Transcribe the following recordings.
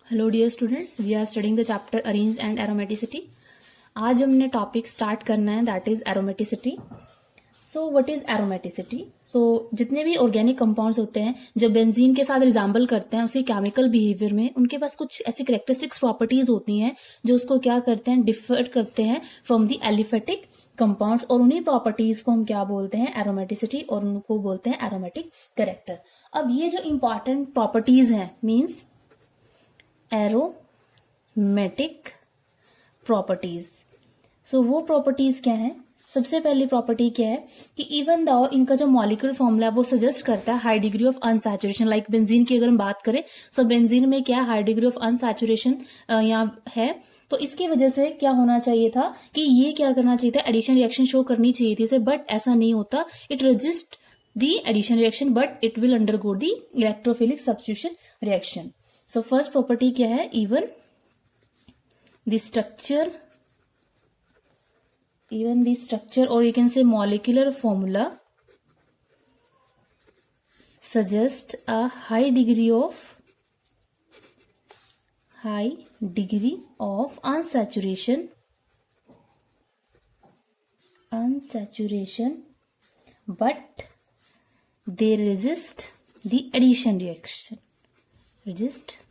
Hello dear students, we are studying the chapter arenes and aromaticity. आज हमने topic start करना है, that is aromaticity. So what is aromaticity? So जितने भी organic compounds होते हैं जो बेंजीन के साथ रिजेंबल करते हैं उसके केमिकल बिहेवियर में, उनके पास कुछ ऐसी करेक्टरिस्टिक्स प्रॉपर्टीज होती हैं जो उसको क्या करते हैं, डिफर करते हैं फ्रॉम द एलिफेटिक कंपाउंड्स, और उन्हीं प्रॉपर्टीज को हम क्या बोलते हैं, एरोमेटिसिटी, और उनको बोलते हैं एरोमेटिक कैरेक्टर। अब ये जो इंपॉर्टेंट प्रॉपर्टीज हैं मीन्स एरोमेटिक प्रॉपर्टीज। सो वो प्रॉपर्टीज क्या है? सबसे पहली प्रॉपर्टी क्या है कि इवन दो इनका जो मॉलिक्यूलर फॉर्मूला है वो सजेस्ट करता है high degree of unsaturation. Like benzene की अगर हम बात करें, सो बेंजीन में क्या हाई डिग्री ऑफ अनसैचुरेशन यहाँ है। तो इसकी वजह से क्या होना चाहिए था कि ये क्या करना चाहिए था, एडिशन रिएक्शन शो करनी चाहिए थी इसे, बट ऐसा नहीं होता। It resist the addition reaction but it will undergo the electrophilic substitution reaction. So first property क्या है, even the structure or you can say molecular formula suggest a high degree of unsaturation but they resist the addition reaction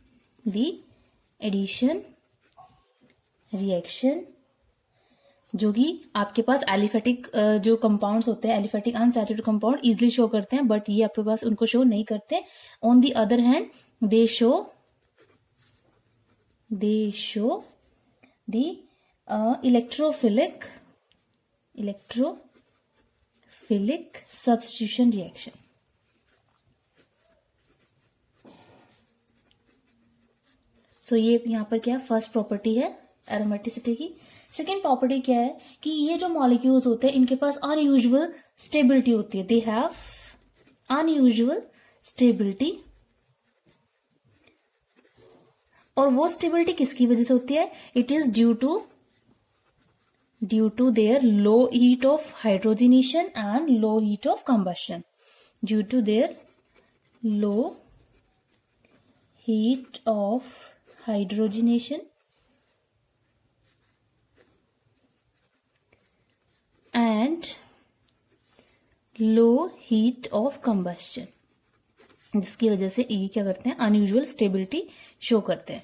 जो कि आपके पास aliphatic जो compounds होते हैं, aliphatic unsaturated compound easily show करते हैं, बट ये आपके पास उनको शो नहीं करते। On the other hand they show the electrophilic substitution reaction. So ये यहां पर क्या फर्स्ट प्रॉपर्टी है एरोमेटिसिटी की। सेकेंड प्रॉपर्टी क्या है कि ये जो मॉलिक्यूल्स होते हैं इनके पास अनयूजुअल स्टेबिलिटी होती है। दे हैव अनयूजुअल स्टेबिलिटी, और वो स्टेबिलिटी किसकी वजह से होती है? It is due to their low heat of hydrogenation and low heat of combustion. Due to their low heat of hydrogenation and low heat of combustion, जिसकी वजह से ये क्या करते हैं, अनयूजुअल स्टेबिलिटी शो करते हैं।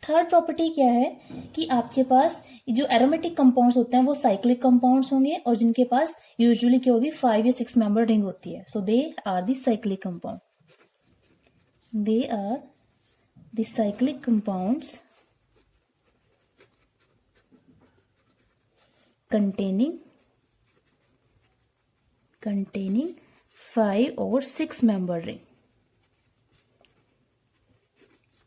थर्ड प्रॉपर्टी क्या है कि आपके पास जो एरोमेटिक कंपाउंड्स होते हैं वो साइक्लिक कंपाउंड्स होंगे, और जिनके पास यूजुअली क्या होगी, 5 या 6 मेंबर रिंग होती है। So they are the cyclic compounds containing 5 और 6 member ring।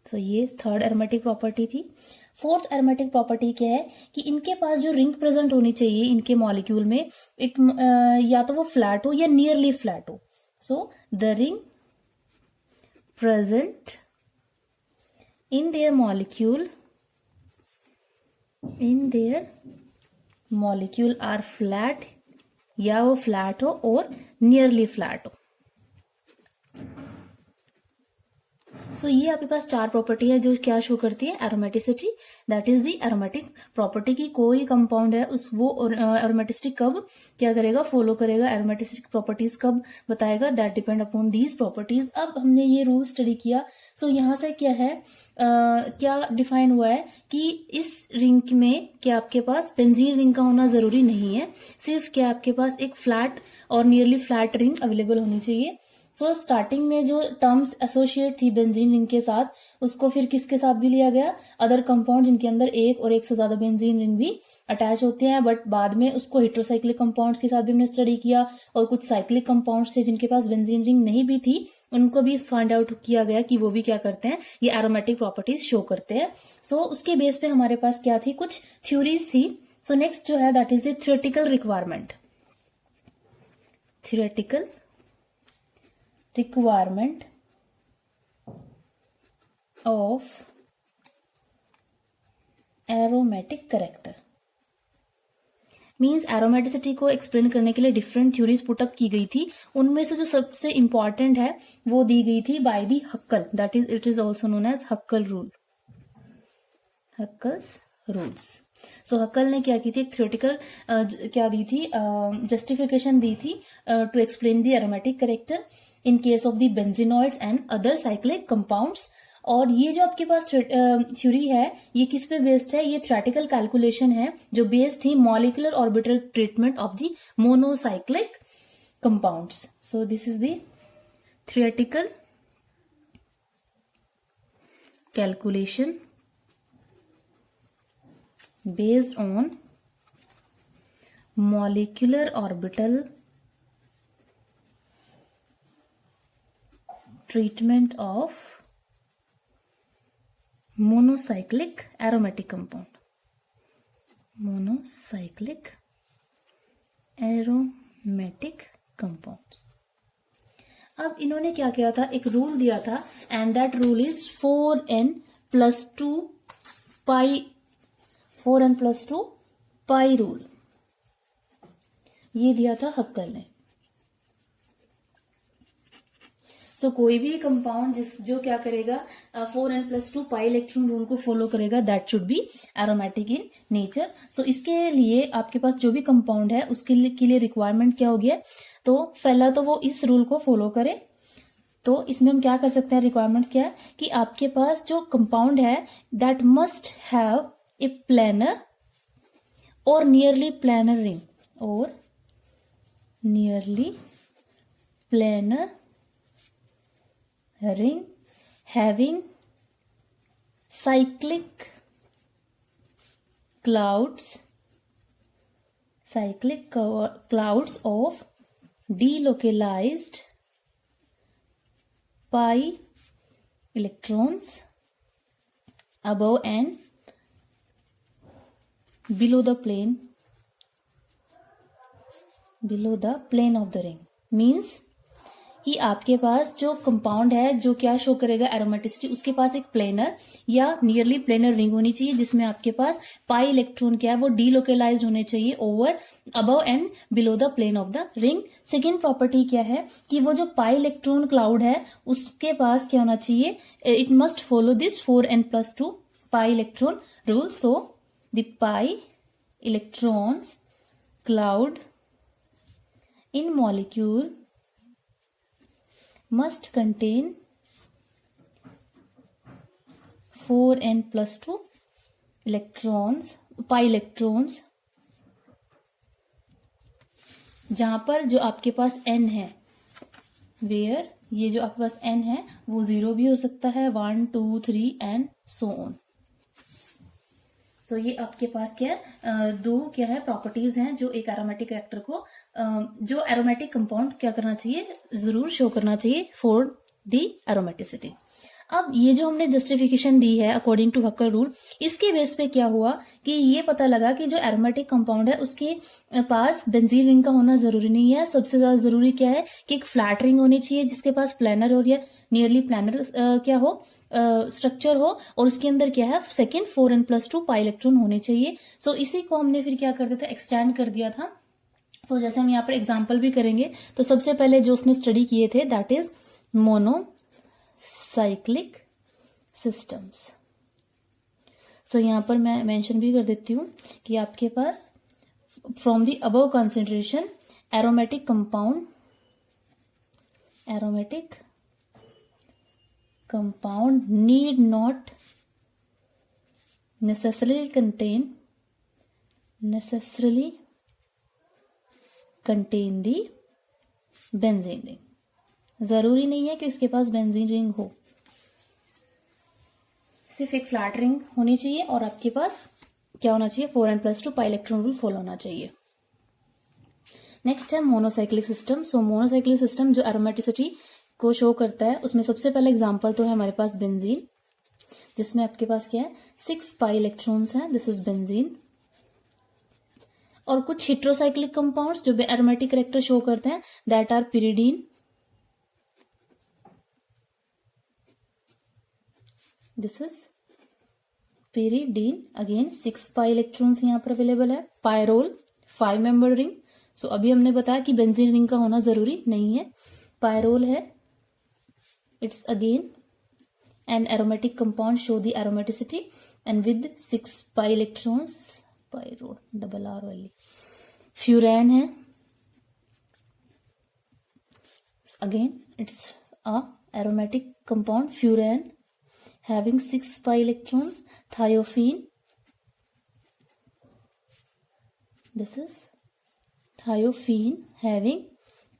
सो ये थर्ड एरोमेटिक प्रॉपर्टी थी। फोर्थ एरोमेटिक प्रॉपर्टी क्या है कि इनके पास जो रिंग प्रेजेंट होनी चाहिए इनके मॉलिक्यूल में, या तो वो फ्लैट हो या नियरली फ्लैट हो। So the ring present in their molecule are flat, या वो फ्लैट हो और नियरली फ्लैट हो। सो ये आपके पास 4 प्रॉपर्टी है जो क्या शो करती है, aromaticity. That is the aromatic property की कोई कंपाउंड है उस वो एरोमेटिसिटी कब क्या करेगा, फॉलो करेगा, एरोमेटिसिटी प्रॉपर्टीज कब बताएगा, that depend upon these properties. अब हमने ये रूल स्टडी किया। सो यहां से क्या है, क्या डिफाइन हुआ है कि इस रिंग में क्या आपके पास बेंजीन रिंग का होना जरूरी नहीं है, सिर्फ क्या आपके पास एक फ्लैट और नियरली फ्लैट रिंग अवेलेबल होनी चाहिए। सो स्टार्टिंग में जो टर्म्स एसोसिएट थी बेंजीन रिंग के साथ, उसको फिर किसके साथ भी लिया गया, अदर कंपाउंड जिनके अंदर एक और एक से ज्यादा बेंजीन रिंग भी अटैच होते हैं। बट बाद में उसको हेट्रोसाइक्लिक कंपाउंड्स के साथ भी हमने स्टडी किया, और कुछ साइक्लिक कंपाउंड्स थे जिनके पास बेंजीन रिंग नहीं भी थी, उनको भी फाइंड आउट किया गया कि वो भी क्या करते हैं, ये एरोमेटिक प्रॉपर्टीज शो करते हैं। सो उसके बेस पे हमारे पास क्या थी, कुछ थ्योरीज थी। सो नेक्स्ट जो है that is the theoretical requirement of aromatic character। Means aromaticity को एक्सप्लेन करने के लिए डिफरेंट थ्योरीज पुटअप की गई थी। उनमें से जो सबसे इंपॉर्टेंट है वो दी गई थी by the Huckel, that is it is also known as Huckel rule, Huckel's rules. So Huckel ने क्या की थी, एक थ्योरेटिकल क्या दी थी, जस्टिफिकेशन दी थी to explain the aromatic character in case of the benzenoids and other cyclic compounds. और ये जो आपके पास थ्योरी है ये किस पे बेस्ड है, ये थ्योरेटिकल कैलकुलेशन है जो बेस्ड थी molecular orbital treatment of the monocyclic compounds. So this is the theoretical calculation based on molecular orbital treatment of monocyclic aromatic compound, monocyclic aromatic compound। अब इन्होंने क्या किया था, एक रूल दिया था and that rule is 4n+2 pi, 4n+2 pi rule, ये दिया था हक्कल ने। सो कोई भी कंपाउंड जो क्या करेगा 4n+2 पाई इलेक्ट्रॉन रूल को फॉलो करेगा that should be aromatic in nature. So इसके लिए आपके पास जो भी कंपाउंड है उसके लिए रिक्वायरमेंट क्या हो गया, तो पहला तो वो इस रूल को फॉलो करे। तो इसमें हम क्या कर सकते हैं, रिक्वायरमेंट्स क्या है कि आपके पास जो कंपाउंड है that must have a planar और नियरली प्लेनर रिंग, और nearly planar ring having cyclic clouds of delocalized pi electrons above and below the plane of the ring। means कि आपके पास जो कंपाउंड है जो क्या शो करेगा एरोमेटिसिटी, उसके पास एक प्लेनर या नियरली प्लेनर रिंग होनी चाहिए जिसमें आपके पास पाई इलेक्ट्रॉन क्या है वो डीलोकेलाइज्ड होने चाहिए over, above and below the plane of the ring. Second property क्या है कि वो जो पाई इलेक्ट्रॉन क्लाउड है उसके पास क्या होना चाहिए, it must follow this 4n+2 pi electron rule. So the pi electrons cloud in molecule must contain 4n+2 electrons, pi electrons, जहां पर जो आपके पास n है, वेयर ये जो आपके पास n है वो 0 भी हो सकता है, 1 2 3 एंड सो ऑन। सो ये आपके पास क्या है, दो क्या है प्रॉपर्टीज हैं जो एक एरोमेटिक रिएक्टर को जो एरोमेटिक कंपाउंड क्या करना चाहिए, जरूर शो करना चाहिए फॉर द एरोमेटिसिटी। अब ये जो हमने जस्टिफिकेशन दी है अकॉर्डिंग टू हक्कल रूल, इसके बेस पे क्या हुआ कि ये पता लगा कि जो एरोमेटिक कंपाउंड है उसके पास बेंजीन रिंग का होना जरूरी नहीं है। सबसे ज्यादा जरूरी क्या है कि एक फ्लैट रिंग होनी चाहिए जिसके पास प्लेनर और या नियरली प्लेनर क्या हो स्ट्रक्चर हो, और उसके अंदर क्या है सेकेंड 4n+2 पाई इलेक्ट्रॉन होने चाहिए। सो इसी को हमने फिर क्या कर दिया था, एक्सटेंड कर दिया था। सो जैसे हम यहाँ पर एग्जाम्पल भी करेंगे, तो सबसे पहले जो उसने स्टडी किए थे दैट इज मोनोसाइक्लिक सिस्टम्स। सो यहाँ पर मैं मेंशन भी कर देती हूँ कि आपके पास from the above concentration aromatic compound need not necessarily contain the benzene ring. जरूरी नहीं है कि उसके पास बेंजीन रिंग हो, सिर्फ एक फ्लैट रिंग होनी चाहिए और आपके पास क्या होना चाहिए 4n+2 pi electron rule follow होना चाहिए। नेक्स्ट है मोनोसाइक्लिक सिस्टम। सो मोनोसाइक्लिक सिस्टम जो एरोमेटिसिटी को शो करता है उसमें सबसे पहला एग्जांपल तो है हमारे पास बेंजीन, जिसमें आपके पास क्या है 6 पाई इलेक्ट्रॉन्स हैं, दिस इज बेंजीन। और कुछ हेट्रोसाइक्लिक कंपाउंड्स जो एरोमेटिक कैरेक्टर शो करते हैं that are pyridine, this is pyridine, again 6 pi electrons यहां पर अवेलेबल है। Pyrrole 5 member ring. सो अभी हमने बताया कि बेंजीन रिंग का होना जरूरी नहीं है। पायरोल है, it's again an aromatic compound, show the aromaticity and with 6 pi electrons, pyrrole double R वाली। फ्यूरैन है, again it's a aromatic compound, furan, having 6 pi electrons. Thiophene, this is thiophene having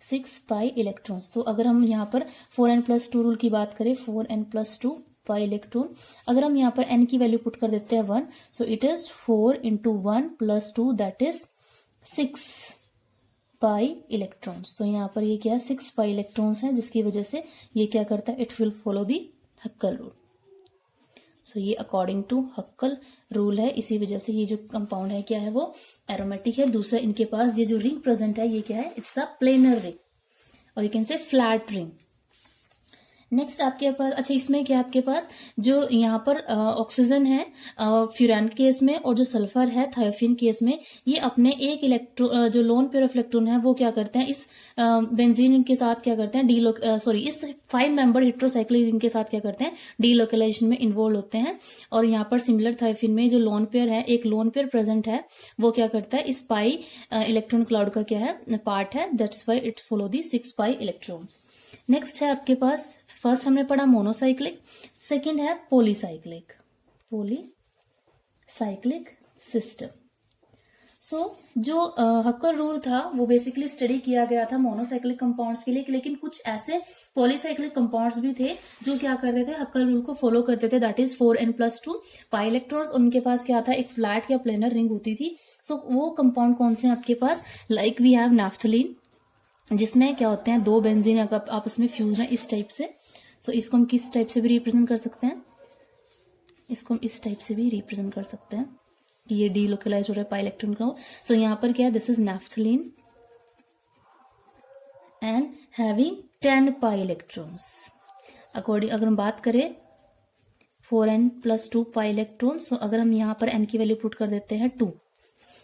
6 pi electrons. तो अगर हम यहाँ पर 4n+2 rule की बात करें, 4n+2 पाई इलेक्ट्रॉन, अगर हम यहाँ पर n की वैल्यू पुट कर देते हैं 1, so it is 4 × 1 + 2 that is 6 pi electrons. तो यहाँ पर ये क्या है, 6 पाई इलेक्ट्रॉन्स हैं, जिसकी वजह से ये क्या करता है, it will follow the Huckel rule. So ये अकॉर्डिंग टू हक्कल रूल है, इसी वजह से ये जो कंपाउंड है क्या है, वो एरोमेटिक है। दूसरा इनके पास ये जो रिंग प्रेजेंट है, ये क्या है, इट्स अ प्लेनर रिंग और you can say flat ring. Next आपके पास, अच्छा इसमें क्या आपके पास जो यहाँ पर ऑक्सीजन है फ्यूरान केस में, और जो सल्फर है थायोफिन केस में, ये अपने एक इलेक्ट्रॉन जो लोन पेयर ऑफ इलेक्ट्रॉन है वो क्या करते हैं, इस बेंजीन के साथ क्या करते हैं, इस 5 मेंबर हेट्रोसाइक्लिक रिंग के साथ क्या करते हैं, डीलोकलाइजेशन में इन्वॉल्व होते हैं। और यहाँ पर सिमिलर थायोफिन में जो लोन पेयर है, एक लोन पेयर प्रेजेंट है, वो क्या करता है, इस पाई इलेक्ट्रॉन क्लाउड का क्या है, पार्ट है, that's why it follow the 6 pi electrons. Next है आपके पास, फर्स्ट हमने पढ़ा मोनोसाइक्लिक, सेकंड है पॉलीसाइक्लिक, पॉलीसाइक्लिक सिस्टम। सो जो हक्कल रूल था वो बेसिकली स्टडी किया गया था मोनोसाइक्लिक कंपाउंड्स के लिए, लेकिन कुछ ऐसे पॉलीसाइक्लिक कंपाउंड्स भी थे जो क्या करते थे, हक्कल रूल को फॉलो करते थे, that is 4n+2 pi electrons. उनके पास क्या था, एक फ्लैट या प्लेनर रिंग होती थी। सो वो कंपाउंड कौन से हैं आपके पास, लाइक वी हैव नैफ्थलीन, जिसमें क्या होते हैं, 2 बेंजीन आपस में फ्यूज हैं इस टाइप से। सो इसको हम किस टाइप से भी रिप्रेजेंट कर सकते हैं, इसको हम इस टाइप से भी रिप्रेजेंट कर सकते हैं कि ये डीलोकलाइज हो रहा है पाई इलेक्ट्रॉन का। सो यहाँ पर क्या है, this is naphthalene and having 10 pi electrons. According अगर हम बात करें 4n+2 पाई इलेक्ट्रॉन, सो अगर हम यहाँ पर n की वैल्यू पुट कर देते हैं 2,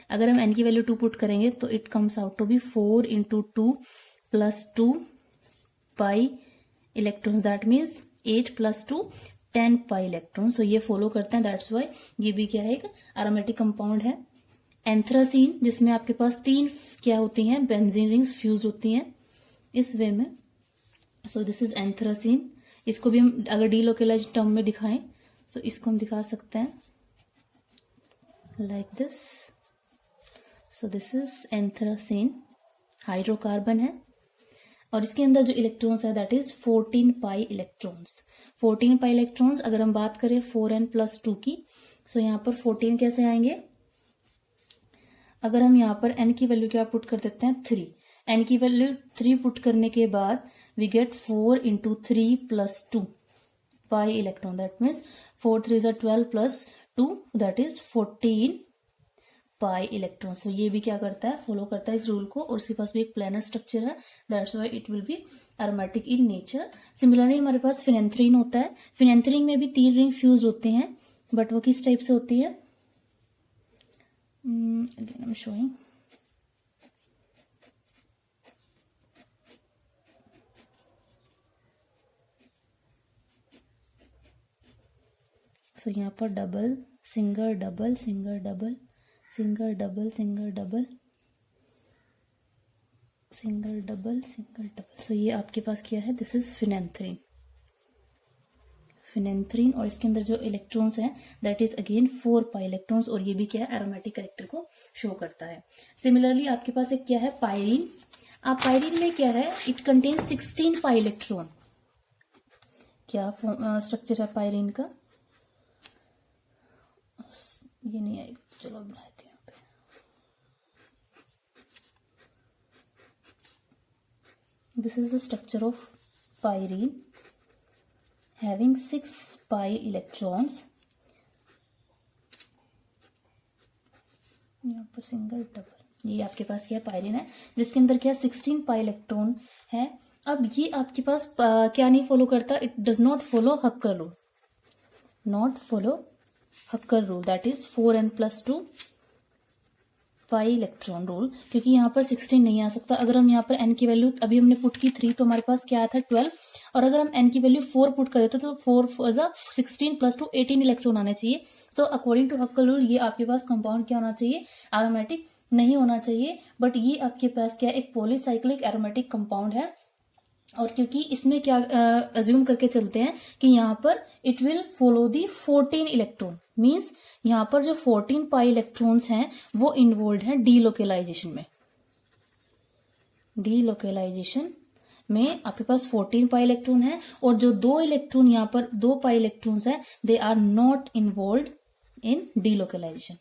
अगर हम n की वैल्यू 2 पुट करेंगे तो it comes out to be 4 × 2 + 2 pi electrons, that means 8 + 2 10 pi electron. So ये फॉलो करते हैं, दैट्स वाई ये भी क्या है, एक एरोमेटिक कंपाउंड है। एंथ्रासीन, जिसमें आपके पास 3 क्या होती हैं, बेंजीन रिंग्स फ्यूज होती हैं इस वे में। सो दिस इज एंथ्रासीन। इसको भी हम अगर डीलोकलाइज टर्म में दिखाएं, सो इसको हम दिखा सकते हैं like this. So this is anthracene, hydrocarbon है, और इसके अंदर जो इलेक्ट्रॉन्स है that is 14 pi electrons. 14 pi electrons अगर हम बात करें 4n+2 की, सो यहाँ पर 14 कैसे आएंगे, अगर हम यहाँ पर n की वैल्यू क्या पुट कर देते हैं, 3, n की वैल्यू 3 पुट करने के बाद we get 4 × 3 + 2 pi electron, that means 4 3 12 + 2 that is 14 pi electron. So ये भी क्या करता है, फॉलो करता है इस रूल को, और उसके पास भी एक प्लेनर स्ट्रक्चर है, that's why it will be aromatic in nature. Similarly हमारे पास फिनेंथ्रीन होता है, फिनेंथ्रीन में भी 3 रिंग फ्यूज होते हैं, बट वो किस टाइप से होती है, again I am showing, so यहाँ पर double single double single double single double single double single double single double. So ये आपके पास क्या है, दिस इज फिनेंथ्रीन, फिनेंथ्रीन, और इसके अंदर जो इलेक्ट्रॉन्स हैं that is again 4 pi electrons, और ये भी क्या है, एरोमेटिक कैरेक्टर को शो करता है। सिमिलरली आपके पास एक क्या है, पायरीन। अब पायरीन में क्या है, इट कंटेन्स 16 पाई इलेक्ट्रॉन। क्या स्ट्रक्चर है पायरीन का, ये नहीं आएगा, चलो बनाए थे यहाँ पे। This is the structure of pyrene having 6 pi electrons, यहाँ पर सिंगल डबल, ये आपके पास क्या पायरीन है, जिसके अंदर क्या 16 पाई इलेक्ट्रॉन है। अब ये आपके पास क्या नहीं फॉलो करता, it does not follow Huckel rule, not follow Huckel rule, that is 4n+2 pi electron rule, क्योंकि यहाँ पर 16 नहीं आ सकता। अगर हम यहाँ पर n की वैल्यू अभी हमने पुट की 3, तो हमारे पास क्या आया था 12, और अगर हम n की वैल्यू 4 पुट कर देते तो 4 16 प्लस 2 18 इलेक्ट्रॉन आने चाहिए। So according to Huckel rule ये आपके पास कंपाउंड क्या होना चाहिए, एरोमेटिक नहीं होना चाहिए। बट ये आपके पास क्या एक पॉलीसाइक्लिक एरोमेटिक कंपाउंड है, और क्योंकि इसमें क्या अज्यूम करके चलते हैं कि यहाँ पर it will follow the 14 electron, means यहाँ पर जो 14 पाई इलेक्ट्रॉन्स हैं वो इन्वॉल्व हैं डीलोकेलाइजेशन में। डीलोकेलाइजेशन में आपके पास 14 पाई इलेक्ट्रॉन है, और जो 2 इलेक्ट्रॉन यहाँ पर 2 पाई इलेक्ट्रॉन्स है they are not involve in delocalization,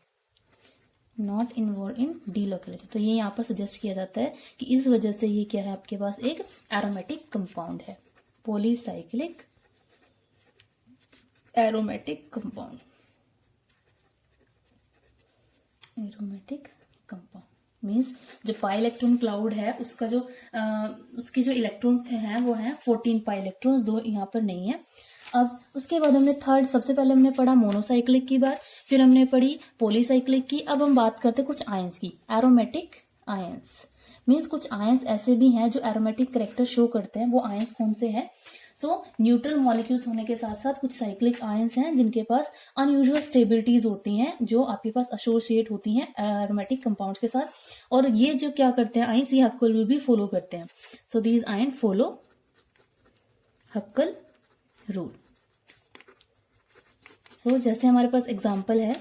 not involve in delocalization. तो ये यहाँ पर सजेस्ट किया जाता है कि इस वजह से ये क्या है आपके पास एक एरोमेटिक कंपाउंड है, polycyclic aromatic compound, aromatic compound means जो पाई इलेक्ट्रॉन क्लाउड है उसका जो उसके जो इलेक्ट्रॉन्स हैं वो हैं 14 पाई इलेक्ट्रॉन्स, 2 यहाँ पर नहीं है। अब उसके बाद हमने थर्ड, सबसे पहले हमने पढ़ा मोनोसाइक्लिक की बात, फिर हमने पढ़ी पॉलीसाइक्लिक की। अब हम बात करते कुछ आयंस की, एरोमेटिक आयंस मीन्स कुछ आयंस ऐसे भी हैं जो एरोमेटिक कैरेक्टर शो करते हैं। वो आयंस कौन से हैं? सो न्यूट्रल मॉलिक्यूल्स होने के साथ साथ कुछ साइक्लिक आयंस हैं जिनके पास अनयूजुअल स्टेबिलिटीज होती हैं, जो आपके पास एसोसिएट होती हैं एरोमेटिक कंपाउंड्स के साथ, और ये जो क्या करते हैं आयंस, ये हक्कल रूल भी फॉलो करते हैं। So these ion follow Huckel rule. So जैसे हमारे पास एग्जांपल है,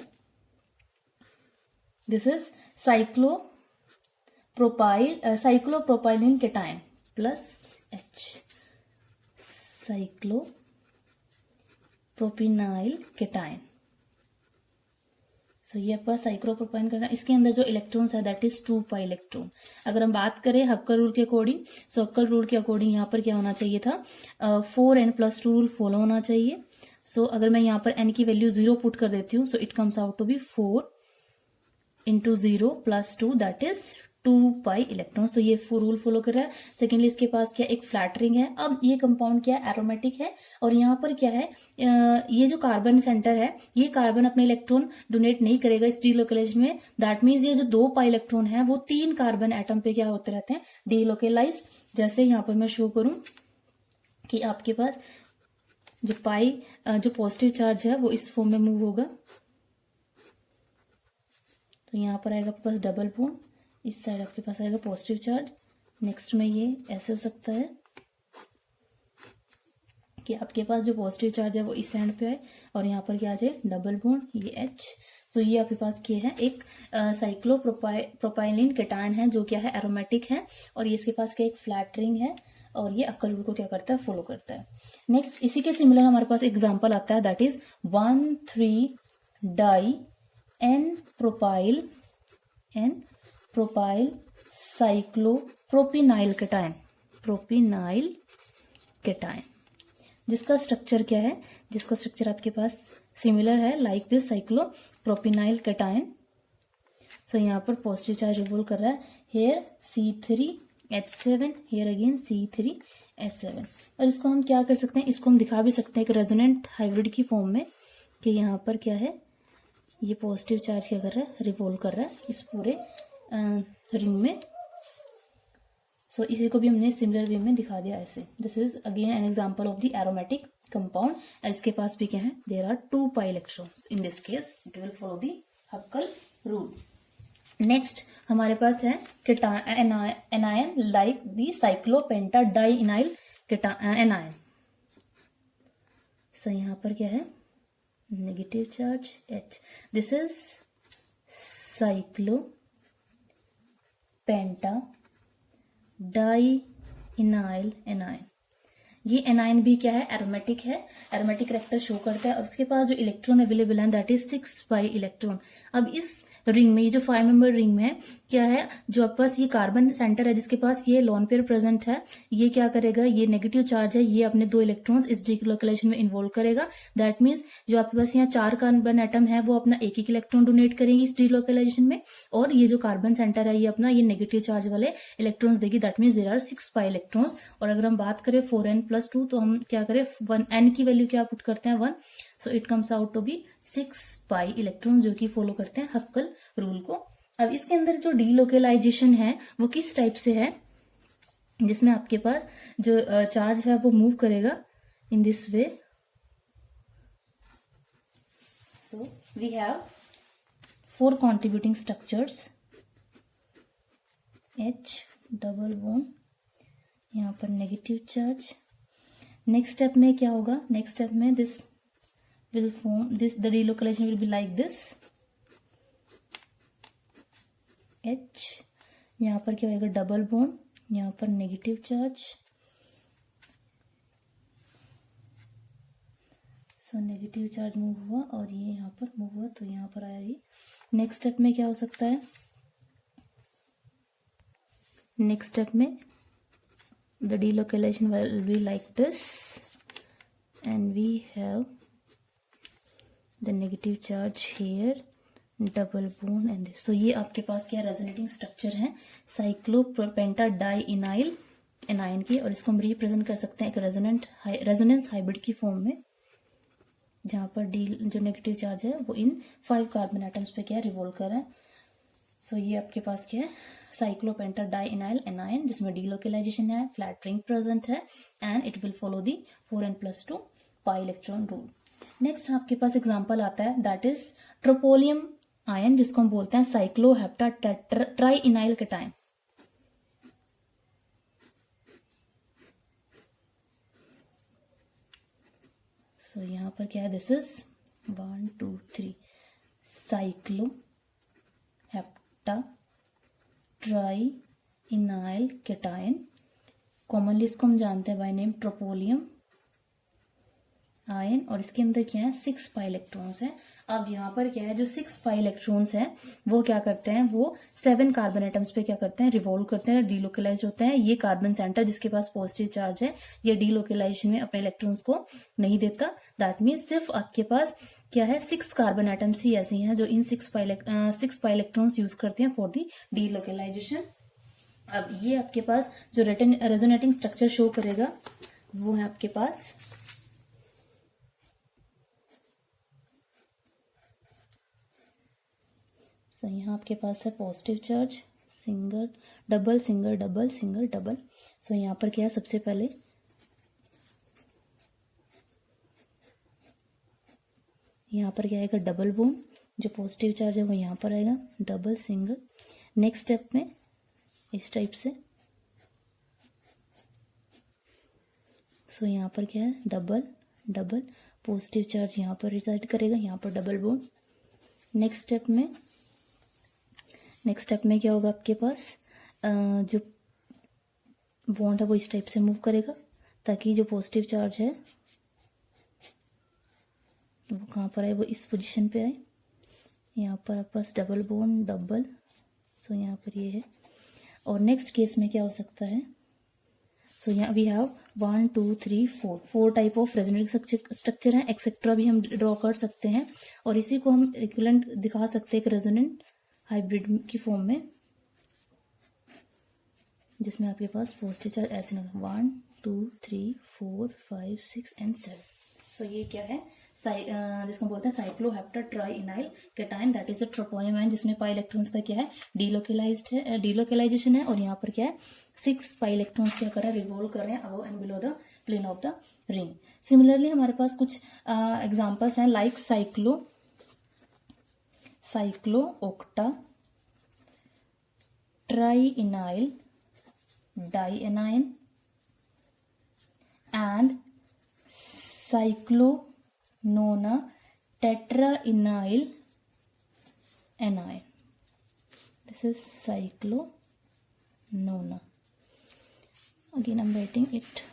this is cyclopropylene cation plus H, cyclopropenyl cation. So ये आपका साइक्लोप्रोपाइन करना, इसके अंदर जो इलेक्ट्रॉन्स है दैट इज 2 पाई इलेक्ट्रॉन। अगर हम बात करें हक्कल रूल के अकॉर्डिंग, सो हक्कल रूल के अकॉर्डिंग यहाँ पर क्या होना चाहिए था, 4n+2 रूल फॉलो होना चाहिए। सो अगर मैं यहाँ पर n की वैल्यू 0 पुट कर देती हूँ, so it comes out to be 4 × 0 + 2 that is 2 pi electrons. तो ये रूल फॉलो कर रहा है। सेकेंडली इसके पास क्या एक फ्लैटरिंग है। अब ये कंपाउंड क्या है, एरोमेटिक है, और यहाँ पर क्या है, ये जो कार्बन सेंटर है ये कार्बन अपने इलेक्ट्रॉन डोनेट नहीं करेगा इस डीलोकेलाइजेशन में। दैट मीन्स ये जो 2 पाई इलेक्ट्रॉन है वो 3 कार्बन एटम पे क्या होते रहते हैं, डीलोकेलाइज। जैसे यहाँ पर मैं शो करूं कि आपके पास जो जो पॉजिटिव चार्ज है वो इस फॉर्म में मूव होगा, तो यहाँ पर आएगा आपके पास डबल बॉन्ड, इस साइड आपके पास आएगा पॉजिटिव चार्ज। नेक्स्ट में ये ऐसे हो सकता है कि आपके पास जो पॉजिटिव चार्ज है वो इस एंड पे आए, और यहाँ पर क्या आ जाए डबल बॉन्ड, ये H। सो ये आपके पास क्या है, एक साइक्लोप्रोपाइलिन केटायन है जो क्या है एरोमेटिक है, और ये इसके पास क्या एक फ्लैट रिंग है, और ये हक्कल रूल को क्या करता है, फॉलो करता है। नेक्स्ट इसी के सिमिलर हमारे पास एग्जांपल आता है, दैट इज 1,3-डाई n propyl cyclopropenyl cation, propenyl cation, जिसका स्ट्रक्चर क्या है, जिसका स्ट्रक्चर आपके पास सिमिलर है like this cyclopropenyl cation. So यहाँ पर पॉजिटिव चार्ज रिवॉल्व कर रहा है, hair C3H7, here again C3H7। और इसको हम क्या कर सकते हैं, इसको हम दिखा भी सकते हैं एक रेजोनेंट हाइब्रिड की फॉर्म में, कि यहाँ पर क्या है, ये पॉजिटिव चार्ज क्या कर रहा है, रिवॉल्व कर रहा है इस पूरे रिंग में। सो इसी को भी हमने सिमिलर वे में दिखा दिया ऐसे। This is again an example of the aromatic compound. इसके पास भी क्या है, there are 2 pi electrons, in this case it will follow the Huckel rule. Next हमारे पास है anion like the cyclopenta dienyl anion. So यहाँ पर क्या है, negative charge H, this is cyclopenta dienyl anion. ये एनायन भी क्या है, एरोमेटिक है, एरोमेटिक कैरेक्टर शो करता है, और उसके पास जो इलेक्ट्रॉन अवेलेबल है दैट इज 6 पाई इलेक्ट्रॉन। अब इस रिंग में, ये जो 5 मेंबर रिंग में है, क्या है, जो आपके पास ये कार्बन सेंटर है जिसके पास ये लोन पेयर प्रेजेंट है, ये क्या करेगा, ये नेगेटिव चार्ज है, ये अपने 2 इलेक्ट्रॉन्स इस डीलोकेलाइजेशन में इन्वॉल्व करेगा। दैट मीन्स जो आपके पास यहाँ 4 कार्बन एटम है वो अपना एक इलेक्ट्रॉन डोनेट करेंगे इस डीलोकेलाइजेशन में, और ये जो कार्बन सेंटर है ये अपना ये नेगेटिव चार्ज वाले इलेक्ट्रॉन्स देगी। That means there are 6 pi electrons. और अगर हम बात करें 4n+2, तो हम क्या करें, n की वैल्यू क्या पुट करते हैं 1, so it comes out to be 6 pi electron, जो कि फॉलो करते हैं हक्कल रूल को। अब इसके अंदर जो डीलोकेलाइजेशन है वो किस टाइप से है, जिसमें आपके पास जो चार्ज है वो मूव करेगा in this way. So we have 4 contributing structures, H double bond, यहाँ पर नेगेटिव चार्ज. नेक्स्ट स्टेप में क्या होगा, नेक्स्ट स्टेप में this will form this, the delocalization will be like this, H. यहाँ पर क्या होगा, डबल बॉन्ड, यहाँ पर negative charge. So negative charge move हुआ और ये यहाँ पर मूव हुआ, तो यहाँ पर आया ये. नेक्स्ट स्टेप में क्या हो सकता है, नेक्स्ट स्टेप में the delocalization will be like this and we have the negative charge here, double bond and this. So ये आपके पास क्या रेजोनेटिंग स्ट्रक्चर है साइक्लोपेंटाडाइइनाइल एनायन की, और इसको हम रिप्रेजेंट कर सकते हैं एक रेजोनेंस हाइब्रिड की फॉर्म में, जहां पर डी जो नेगेटिव चार्ज है वो इन 5 कार्बन एटम्स पे क्या रिवॉल्व कर रहा है. सो ये आपके पास क्या है, साइक्लोपेंटाडाइइनाइल एनायन, जिसमें डीलोकेलाइजेशन है, फ्लैट रिंग प्रेजेंट है, and it will follow the 4n+2 pi electron rule. Next आपके पास एग्जांपल आता है, दैट इज ट्रोपोलियम आयन, जिसको हम बोलते हैं साइक्लोहेप्टाट्राइइनाइल कैटायन. सो यहाँ पर क्या है, दिस इज 1 2 3 साइक्लोहेप्टाट्राइइनाइल कैटायन. कॉमनली इसको हम जानते हैं बाय नेम ट्रोपोलियम आयन, और इसके अंदर क्या है, 6 पाई इलेक्ट्रॉन्स है. अब यहाँ पर क्या है, जो 6 पाई इलेक्ट्रॉन्स हैं वो क्या करते हैं, वो 7 कार्बन एटम्स पे क्या करते हैं, रिवॉल्व करते हैं, डीलोकेलाइज होते हैं. ये कार्बन सेंटर जिसके पास पॉजिटिव चार्ज है, ये डीलोकेलाइजेशन में अपने इलेक्ट्रॉन्स को नहीं देता. दैट मीन्स सिर्फ आपके पास क्या है, 6 कार्बन एटम्स ही ऐसी हैं जो इन 6 पाई इलेक्ट्रॉन्स यूज करते हैं फॉर दी डीलोकेलाइजेशन. अब ये आपके पास जो रेजोनेटिंग स्ट्रक्चर शो करेगा वो है आपके पास यहाँ आपके पास है positive charge, single double single double single double. So यहाँ पर क्या है, सबसे पहले यहाँ पर क्या आएगा, डबल बॉन्ड, जो पॉजिटिव चार्ज है वो यहाँ पर आएगा, डबल सिंगल. नेक्स्ट स्टेप में इस टाइप से, सो यहाँ पर क्या है, डबल डबल, पॉजिटिव चार्ज यहाँ पर रिसाइड करेगा, यहाँ पर डबल बॉन्ड. नेक्स्ट स्टेप में क्या होगा, आपके पास जो बॉन्ड है वो इस टाइप से मूव करेगा, ताकि जो पॉजिटिव चार्ज है वो कहाँ पर आए, वो इस पोजीशन पे आए. यहाँ पर आपके पास डबल बॉन्ड डबल, सो यहाँ पर ये है. और नेक्स्ट केस में क्या हो सकता है, सो यहाँ we have 1 2 3 4 type of resonating structure है, एक्सेट्रा भी हम ड्रॉ कर सकते हैं, और इसी को हम इक्विवेलेंट दिखा सकते हैं एक रेजोनेंट हाइब्रिड की फॉर्म में, जिसमें आपके पास पॉजिटिव चार्ज ऐसे ना 1 2 3 4 5 6 एंड 7. सो ये क्या है, जिसको बोलते हैं cycloheptatrienyl cation, that is a troponium ion, जिसमें पाई इलेक्ट्रॉन्स का क्या है, डीलोकेलाइजेशन है, और यहाँ पर क्या है, 6 पाई इलेक्ट्रॉन्स क्या कर रहे हैं, रिवॉल्व कर रहे हैं above and below the plane of the ring. Similarly हमारे पास कुछ एग्जांपल्स हैं, like cyclooctatrienyl dianion and cyclonona tetrainyl anion. This is cyclonona. Again I'm writing it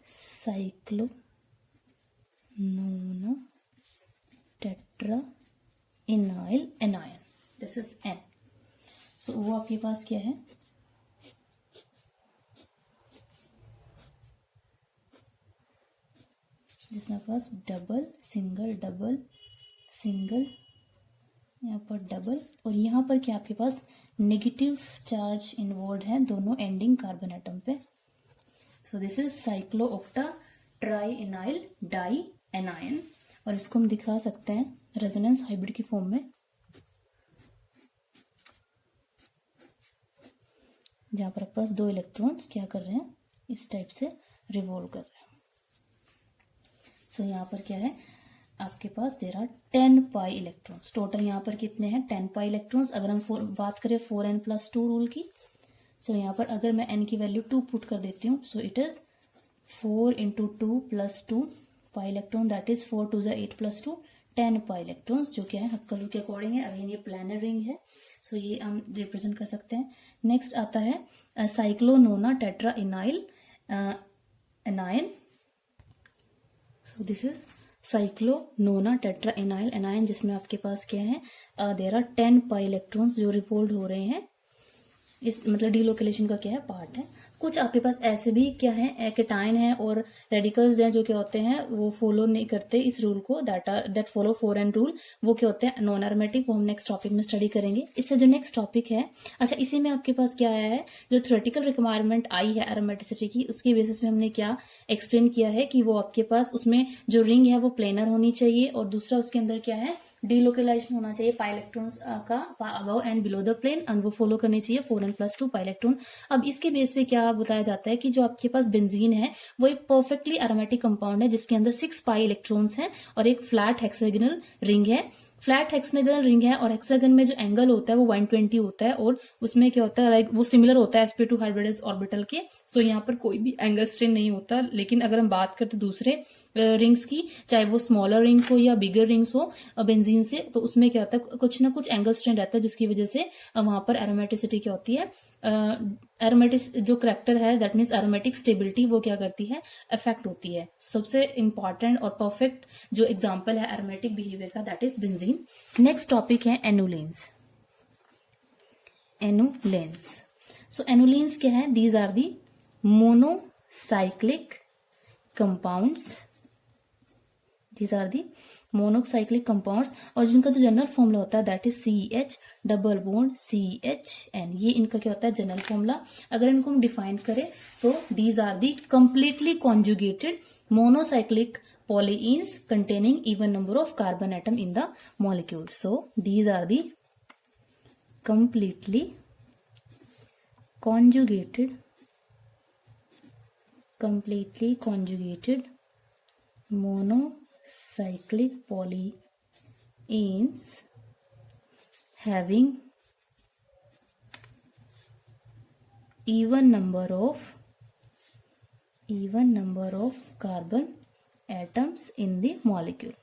cyclonona tetrainyl anion. This is N. So वो आपके पास क्या है, जिसमें पास डबल सिंगल यहाँ पर डबल, और यहाँ पर क्या आपके पास नेगेटिव चार्ज इन्वॉल्व है दोनों एंडिंग कार्बन एटम पे. सो दिस इज साइक्लोओक्टाट्राइइनाइल डाइएनाइन, और इसको हम दिखा सकते हैं रेजोनेंस हाइब्रिड की फॉर्म में. जहां पर आपके पास 2 इलेक्ट्रॉन्स क्या कर रहे हैं, इस टाइप से रिवॉल्व कर रहे हैं। सो यहाँ पर क्या है आपके पास there are 10 pi electrons. Total यहाँ पर कितने हैं, 10 पाई इलेक्ट्रॉन्स। अगर हम बात करें 4n+2 रूल की, सो यहाँ पर अगर मैं n की वैल्यू 2 पुट कर देती हूँ, so it is 4 × 2 + 2 pi electron, that is 4 × 2 = 8 + 2 10 pi electrons, जो क्या है हक्कल रूल के अकॉर्डिंग है। अगेन ये प्लानर रिंग है, सो ये हम रिप्रेजेंट कर सकते हैं। नेक्स्ट आता है cyclonona tetra enyl anion. So this is cyclonona tetra enyl anion, जिसमें आपके पास क्या है देयर आर 10 पाई इलेक्ट्रॉन्स जो रिपोल्ड हो रहे हैं। इस मतलब डीलोकेलेशन का क्या है पार्ट है। कुछ आपके पास ऐसे भी क्या है केटायन है और रेडिकल्स हैं जो क्या होते हैं वो फॉलो नहीं करते इस रूल को, दैट फॉलो 4n रूल, वो क्या होते हैं नॉन एरोमेटिक, वो हम नेक्स्ट टॉपिक में स्टडी करेंगे। इससे जो नेक्स्ट टॉपिक है, अच्छा इसी में आपके पास क्या आया है, जो थ्योरेटिकल रिक्वायरमेंट आई है एरोमेटिसिटी की, उसकी बेसिस में हमने क्या एक्सप्लेन किया है कि वो आपके पास उसमें जो रिंग है वो प्लेनर होनी चाहिए, और दूसरा उसके अंदर क्या है डीलोकेलाइजेशन होना चाहिए पाई इलेक्ट्रॉन्स का above and below the plane, and वो फॉलो करनी चाहिए 4n+2 पाई इलेक्ट्रॉन। अब इसके बेस पे क्या बताया जाता है कि जो आपके पास बेंजीन है वो एक परफेक्टली एरोमेटिक कंपाउंड है जिसके अंदर 6 पाई इलेक्ट्रॉन्स हैं और एक फ्लैट हेक्सागोनल रिंग है। फ्लैट हेक्सागोनल रिंग है और हेक्सागन में जो एंगल होता है वो 120 होता है, और उसमें क्या होता है लाइक वो सिमिलर होता है sp2 हाइब्रिडाइज्ड ऑर्बिटल के। सो यहाँ पर कोई भी एंगल स्ट्रेन नहीं होता। लेकिन अगर हम बात करते दूसरे रिंग्स की, चाहे वो स्मॉलर रिंग्स हो या बिगर रिंग्स हो बेंजीन से, तो उसमें क्या होता है कुछ ना कुछ एंगल स्ट्रेन रहता है, जिसकी वजह से वहां पर एरोमेटिसिटी क्या होती है, एरोमेटिस जो करेक्टर है दैट मीन्स एरोमेटिक स्टेबिलिटी वो क्या करती है अफेक्ट होती है। सबसे इंपॉर्टेंट और परफेक्ट जो एग्जांपल है एरोमेटिक बिहेवियर का that is benzene. Next topic है एनुलेन्स। एनुलेन्स, सो एनुलेन्स क्या है, these are the monocyclic compounds, these are the monocyclic compounds, और जिनका जो जनरल फॉर्मूला होता है that is CH double bond CHN, ये इनका क्या होता है जनरल फॉर्मूला। अगर इनको हम डिफाइन करें, so these are the completely conjugated monocyclic polyenes containing even number of carbon atom in the molecule. So these are the completely conjugated monocyclic polyenes having even number of carbon atoms in the molecule.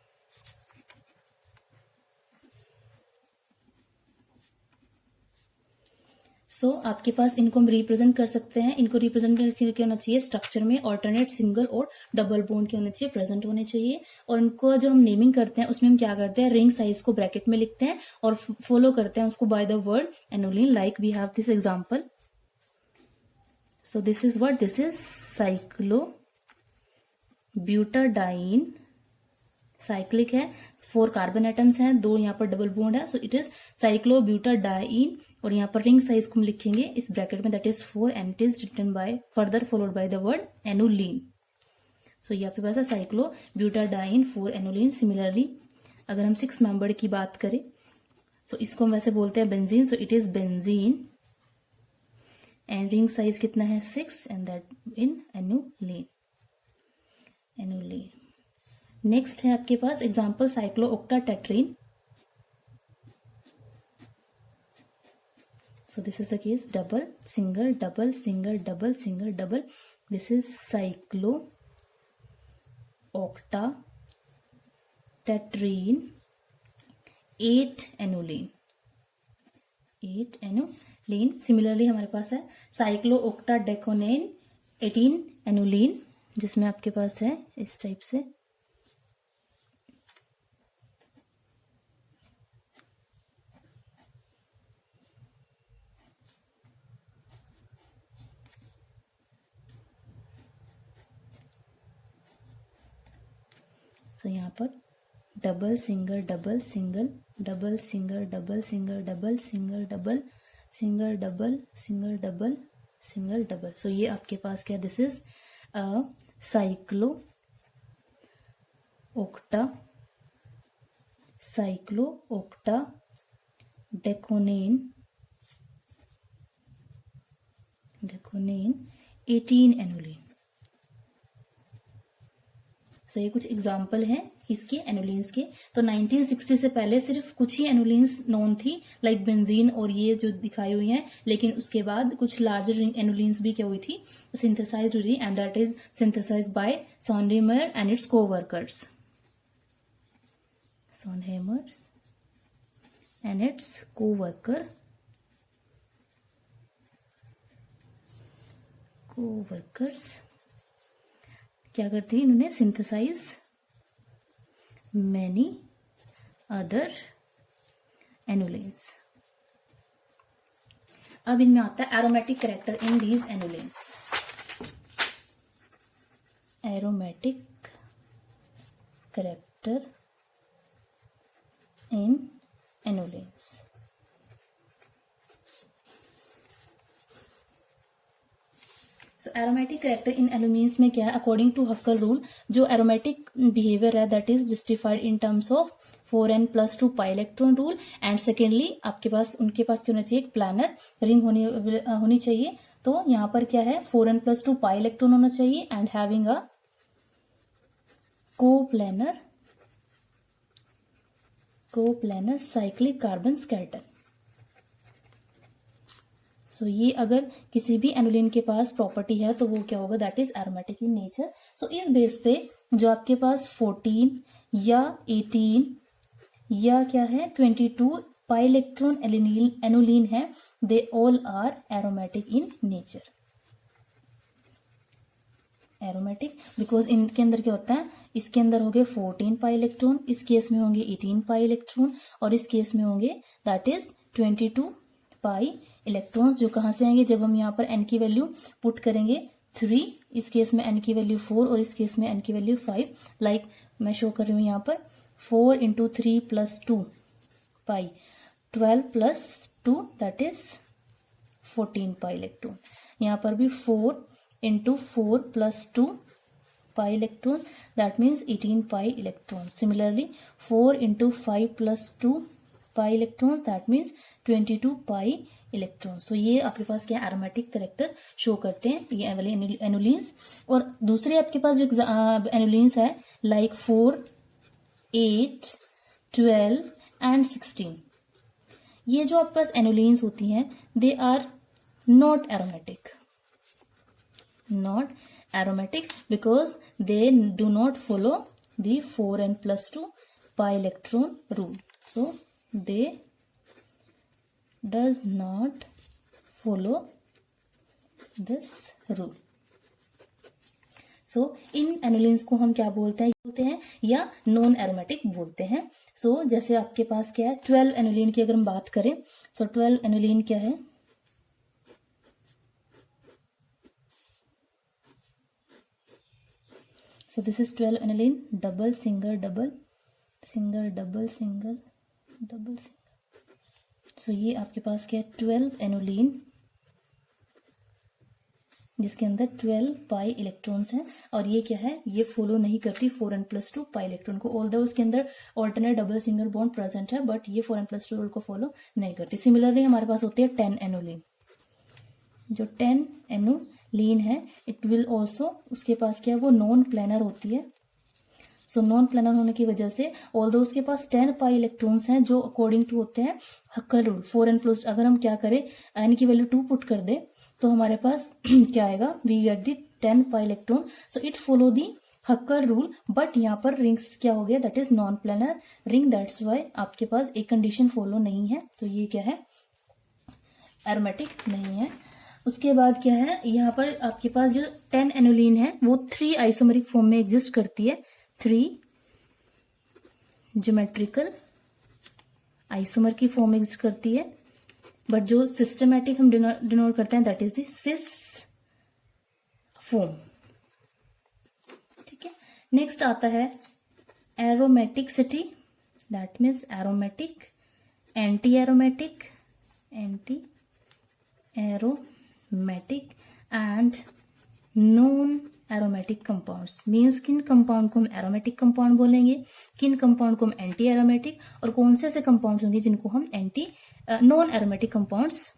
सो आपके पास इनको हम represent कर सकते हैं। इनको represent करके होना चाहिए स्ट्रक्चर में ऑल्टरनेट सिंगल और डबल बॉन्ड के होने चाहिए, प्रेजेंट होने चाहिए। और इनको जो हम नेमिंग करते हैं उसमें हम क्या करते हैं रिंग साइज को ब्रैकेट में लिखते हैं और फॉलो करते हैं उसको by the word annulene, like we have this example. So this is what, this is cyclobutadiene, cyclic है, 4 कार्बन एटम्स हैं, 2 यहाँ पर डबल बॉन्ड है, सो इट इज साइक्लोब्यूटाडाइन। और यहाँ पर रिंग साइज को हम लिखेंगे इस ब्रैकेट में that is 4 and it is written by further followed by the word annulene. So ये आपके पास है साइक्लोब्यूटाडाइन 4 एनुलीन। सिमिलरली अगर हम 6 मेंबर्ड की बात करें, सो इसको हम वैसे बोलते हैं benzene, so it is benzene and ring size कितना है 6 एंड दैट इन एनुलीन। नेक्स्ट है आपके पास example साइक्लोओक्टाटेट्रीन। So this is the case double single double single double single double. This is cyclooctatetrene 8 एनुलीन, 8 एनुलीन। Similarly हमारे पास है साइक्लोओक्टाडेकोनेन 18 एनुलीन, जिसमें आपके पास है इस टाइप से तो यहाँ पर double single double single double single double single double single double single double single double single double. So ये आपके पास क्या, दिस इज साइक्लोओक्टाडेकोनेन गुनीन 18 एनुलिन। सो ये कुछ एग्जाम्पल हैं इसके एनुलिन्स के। तो 1960 से पहले सिर्फ कुछ ही एनुलिन्स नोन थी, लाइक बेंजीन और ये जो दिखाई हुई हैं, लेकिन उसके बाद कुछ लार्जर एनुलिन्स भी क्या हुई थी, सिंथेसाइज्ड हुई, and that is synthesized by Sondheimer and its coworkers. Sondheimers and its co-workers क्या करती है, इन्होंने सिंथेसाइज मैनी अदर एनुलिन्स। अब इनमें आता है aromatic character in these annulenes. Aromatic character in anulins। सो एरोमेटिक कैरेक्टर इन एनुलिन्स में क्या है, अकॉर्डिंग टू हक्कल रूल, जो एरोमेटिक बिहेवियर है that is justified in terms of 4n+2 pi electron rule, and secondly आपके पास उनके पास क्या होना चाहिए, एक प्लानर रिंग होनी चाहिए। तो यहां पर क्या है, 4n+2 पाई इलेक्ट्रॉन होना चाहिए and having a coplanar cyclic carbon scatter. So ये अगर किसी भी एनुलिन के पास प्रॉपर्टी है तो वो क्या होगा, that is aromatic in nature. So इस बेस पे जो आपके पास 14 या 18 या क्या है 22 पाई इलेक्ट्रॉन एनुलिन है, they all are aromatic in nature. Aromatic because इनके अंदर क्या होता है, इसके अंदर होंगे 14 पाई इलेक्ट्रॉन, इस केस में होंगे 18 पाई इलेक्ट्रॉन, और इस केस में होंगे दैट इज 22 पाई इलेक्ट्रॉन्स, जो कहां से आएंगे, जब हम यहाँ पर n की वैल्यू पुट करेंगे 3, इस केस में n की वैल्यू 4 और इस केस में n की वैल्यू 5। लाइक मैं शो कर रही हूँ यहाँ पर 4 × 3 + 2 पाई, 12 + 2 दैट इज 14 पाई इलेक्ट्रॉन। यहाँ पर भी 4 × 4 + 2 pi electron, that means 18 pi electrons. Similarly 4 × 5 + 2 pi electrons, that means 22 pi electrons. So ये आपके पास क्या एरोमेटिक कैरेक्टर शो करते हैं ये वाले एनुलिन्स। और दूसरे आपके पास जो एनुलिन्स है लाइक 4, 8, 12 एंड 16, ये जो आपके पास एनुलिन्स होती हैं they are not aromatic because they do not follow the 4n+2 pi electron rule. So they does not follow this rule. So इन एनुलिन्स को हम क्या बोलते हैं या नॉन एरोमेटिक बोलते हैं। So जैसे आपके पास क्या है 12 एनुलिन की अगर हम बात करें, so 12 एनुलिन क्या है, so this is 12 aniline, double single double single double single double single। so ये आपके पास क्या है 12 एनुलिन जिसके अंदर 12 पाई इलेक्ट्रॉन्स हैं, और ये क्या है, ये फॉलो नहीं करती 4n+2 पाई इलेक्ट्रॉन को, ऑल्दो उसके अंदर alternate double single bond present है, बट ये 4n+2 रूल को फॉलो नहीं करती। सिमिलरली हमारे पास होती है 10 एनुलिन, जो 10 एनुलिन है इट विल ऑल्सो, उसके पास क्या है वो नॉन प्लेनर होती है। सो नॉन प्लेनर होने की वजह से ऑल्दो उसके पास 10 पाई इलेक्ट्रॉन्स हैं जो अकॉर्डिंग टू होते हैं हक्कल रूल 4n+, अगर हम क्या करें n की वैल्यू 2 पुट कर दे तो हमारे पास क्या आएगा, we get the 10 pi electron. So it follow the Huckel rule, but यहाँ पर रिंग्स क्या हो गया, that is non planar ring, that's why आपके पास एक कंडीशन फॉलो नहीं है, तो ये क्या है एरोमेटिक नहीं है। उसके बाद क्या है, यहाँ पर आपके पास जो 10 एनुलिन है वो 3 आइसोमेरिक फॉर्म में एग्जिस्ट करती है, 3 ज्योमेट्रिकल आइसोमर की फॉर्म में एग्जिस्ट करती है, बट जो सिस्टमैटिक हम डिनोट करते हैं that is the cis form. ठीक है, नेक्स्ट आता है aromaticity, that means aromatic, anti aromatic, anti aromatic and non aromatic compounds. Means किन कंपाउंड को हम एरोमेटिक कंपाउंड बोलेंगे, किन कंपाउंड को हम एंटी एरोमेटिक, और कौन से ऐसे कंपाउंड्स होंगे जिनको हम एंटी नॉन एरोमेटिक कंपाउंड्स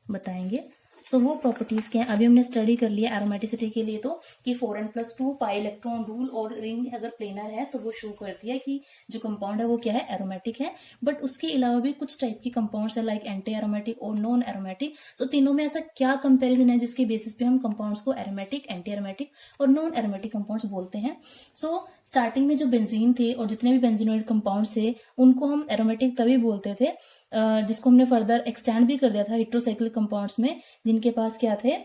बताएंगे। सो वो प्रॉपर्टीज क्या है, अभी हमने स्टडी कर लिया एरोमेटिसिटी के लिए तो कि 4n+2 पाई इलेक्ट्रॉन रूल और रिंग अगर प्लेनर है तो वो शो करती है कि जो कंपाउंड है वो क्या है, एरोमेटिक है। बट उसके अलावा भी कुछ टाइप की कंपाउंड्स है लाइक एंटी एरोमेटिक और नॉन एरोमेटिक। सो तीनों में ऐसा क्या कंपेरिजन है जिसके बेसिस पे हम कंपाउंड्स को एरोमेटिक, एंटी एरोमेटिक और नॉन एरोमेटिक कंपाउंड्स बोलते हैं। सो स्टार्टिंग में जो बेंजीन थे और जितने भी बेंजीनोइड कंपाउंड्स थे उनको हम एरोमेटिक तभी बोलते थे जिसको हमने फर्दर एक्सटेंड भी कर दिया था हेट्रोसाइक्लिक कंपाउंड्स में, जिनके पास क्या थे,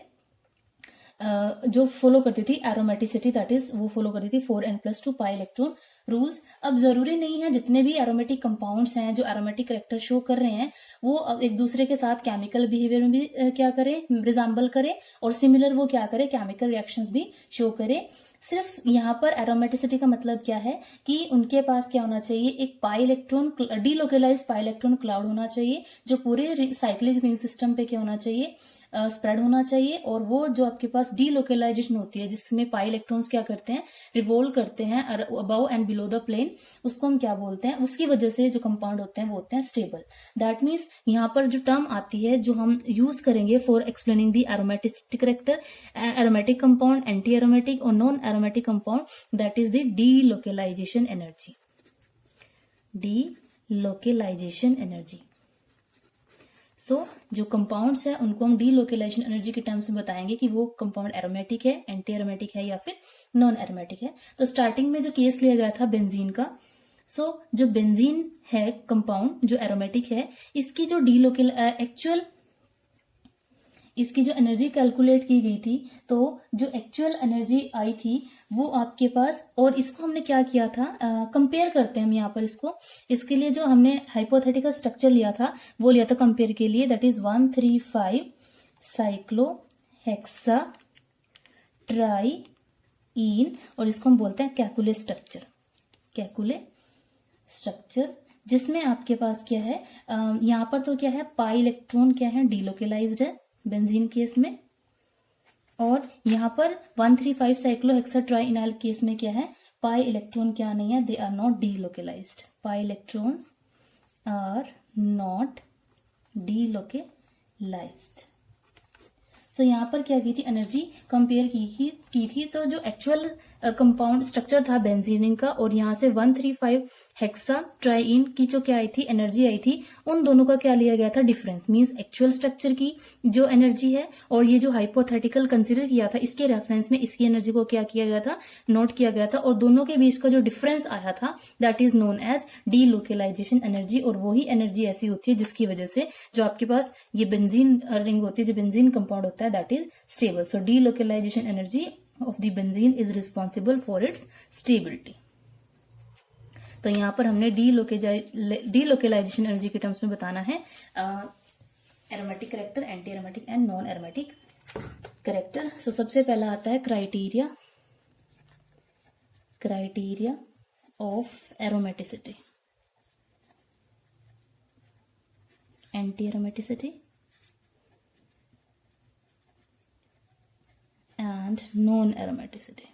जो फॉलो करती थी एरोमेटिसिटी, दैट इज वो फॉलो करती थी 4n+2 पाई इलेक्ट्रॉन रूल्स। अब जरूरी नहीं है जितने भी एरोमेटिक कंपाउंड्स हैं जो एरोमेटिक कैरेक्टर शो कर रहे हैं वो एक दूसरे के साथ केमिकल बिहेवियर में भी क्या करें, रिजेंबल करें, और सिमिलर वो क्या करे, केमिकल रिएक्शंस भी शो करे। सिर्फ यहाँ पर एरोमेटिसिटी का मतलब क्या है कि उनके पास क्या होना चाहिए, एक pi electron, delocalize pi electron cloud होना चाहिए जो पूरे साइक्लिक रिंग सिस्टम पे क्या होना चाहिए, स्प्रेड होना चाहिए। और वो जो आपके पास डीलोकेलाइजेशन होती है जिसमें पाई इलेक्ट्रॉन्स क्या करते हैं, रिवोल्व करते हैं above and below the plane, उसको हम क्या बोलते हैं, उसकी वजह से जो कंपाउंड होते हैं वो होते हैं स्टेबल। दैट मीन्स यहाँ पर जो टर्म आती है जो हम यूज करेंगे for explaining the aromaticity character, aromatic compound, anti aromatic और non aromatic compound, that is the delocalization energy. Delocalization energy. So जो कंपाउंड्स है उनको हम डीलोकेलाइजेशन एनर्जी के टर्म्स में बताएंगे कि वो कंपाउंड एरोमेटिक है, एंटी एरोमेटिक है या फिर नॉन एरोमेटिक है। तो स्टार्टिंग में जो केस लिया गया था बेंजीन का, सो जो बेंजीन है कंपाउंड जो एरोमेटिक है, इसकी जो इसकी जो एनर्जी कैलकुलेट की गई थी, तो जो एक्चुअल एनर्जी आई थी वो आपके पास, और इसको हमने क्या किया था, कंपेयर करते हैं हम यहाँ पर इसको, इसके लिए जो हमने हाइपोथेटिकल स्ट्रक्चर लिया था वो लिया था कंपेयर के लिए, दैट इज 135 साइक्लोहेक्सा ट्राईइन, और इसको हम बोलते हैं कैकुले स्ट्रक्चर। कैकुले स्ट्रक्चर जिसमें आपके पास क्या है, यहाँ पर तो क्या है, पाई इलेक्ट्रॉन क्या है, डीलोकेलाइज्ड है बेंजीन केस में, और यहाँ पर 135 साइक्लोहेक्साट्राइनाइल केस में क्या है, पाई इलेक्ट्रॉन क्या नहीं है, they are not delocalized, pi electrons are not delocalized. So यहाँ पर क्या की थी, एनर्जी कंपेयर की थी, तो जो एक्चुअल कंपाउंड स्ट्रक्चर था बेंजीन का, और यहाँ से 135 हेक्सा ट्राईइन की जो क्या आई थी, एनर्जी आई थी, उन दोनों का क्या लिया गया था, डिफरेंस। मींस एक्चुअल स्ट्रक्चर की जो एनर्जी है और ये जो हाइपोथेटिकल कंसिडर किया था इसके रेफरेंस में इसकी एनर्जी को क्या किया गया था, नोट किया गया था, और दोनों के बीच का जो डिफरेंस आया था that is known as delocalization energy. और वही एनर्जी ऐसी होती है जिसकी वजह से जो आपके पास ये बेंजीन रिंग होती है, जो बेंजीन कंपाउंड होता है, that is stable. So delocalisation energy of the benzene is responsible for its stability. तो यहां पर हमने डीलोकेलाइजेशन एनर्जी के टर्म्स में बताना है aromatic character, anti aromatic and non aromatic character. So सबसे पहला आता है criteria of aromaticity, anti aromaticity and non-aromaticity.